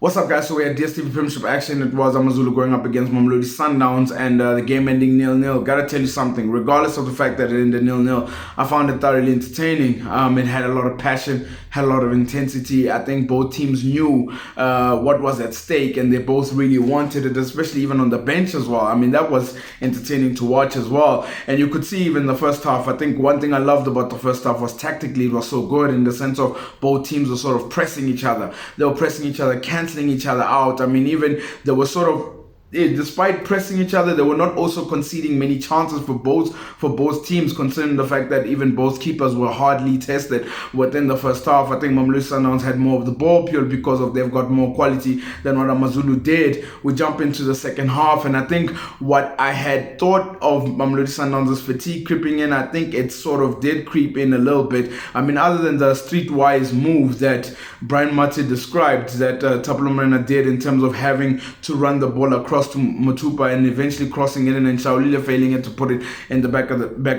What's up, guys? So we're at DSTV Premiership action. It was AmaZulu going up against Mamelodi Sundowns, and the game ending 0-0. Gotta tell you something. Regardless of the fact that it ended 0-0, I found it thoroughly entertaining. It had a lot of passion, had a lot of intensity. I think both teams knew what was at stake, and they both really wanted it, especially even on the bench as well. I mean, that was entertaining to watch as well. And you could see even the first half. I think one thing I loved about the first half was tactically it was so good in the sense of both teams were sort of pressing each other. They were pressing each other, canceling each other out. I mean, even there was sort of, despite pressing each other, they were not also conceding many chances for both teams, considering the fact that even both keepers were hardly tested within the first half. I think Mamelodi Sundowns had more of the ball purely because of they've got more quality than what AmaZulu did. We jump into the second half, and I think what I had thought of Mamelodi Sundowns' fatigue creeping in, I think it sort of did creep in a little bit. I mean, other than the streetwise move that Brian Mate described, that Thapelo Morena did in terms of having to run the ball across to Matupa and eventually crossing it in, and Shaulile failing it to put it in the back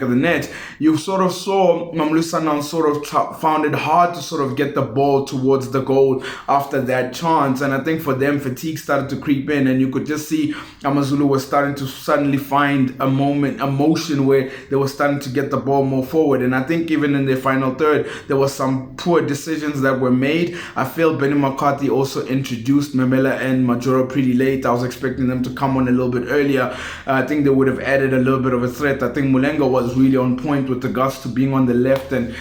of the net. You sort of saw Mamelodi Sundowns sort of found it hard to sort of get the ball towards the goal after that chance, and I think for them fatigue started to creep in, and you could just see AmaZulu was starting to suddenly find a motion where they were starting to get the ball more forward. And I think even in their final third there was some poor decisions that were made. I feel Benni also introduced Memela and Marojo pretty late. I was expecting them to come on a little bit earlier. I think they would have added a little bit of a threat. I think Mulenga was really on point with regards to being on the left and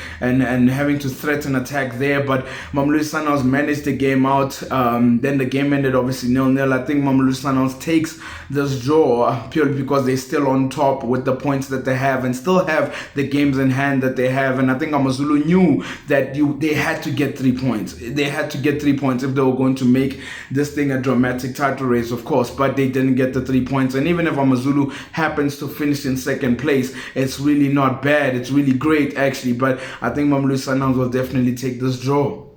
having to threaten attack there, but Mamelodi Sundowns managed the game out. Then the game ended obviously 0-0. I think Mamelodi Sundowns takes this draw purely because they're still on top with the points that they have and still have the games in hand that they have. And I think AmaZulu knew that they had to get 3 points. They had to get 3 points if they were going to make this thing a dramatic title race, of course, but they didn't get the 3 points. And even if AmaZulu happens to finish in second place, it's really not bad. It's really great, actually. But I think Mamelodi Sundowns will definitely take this draw.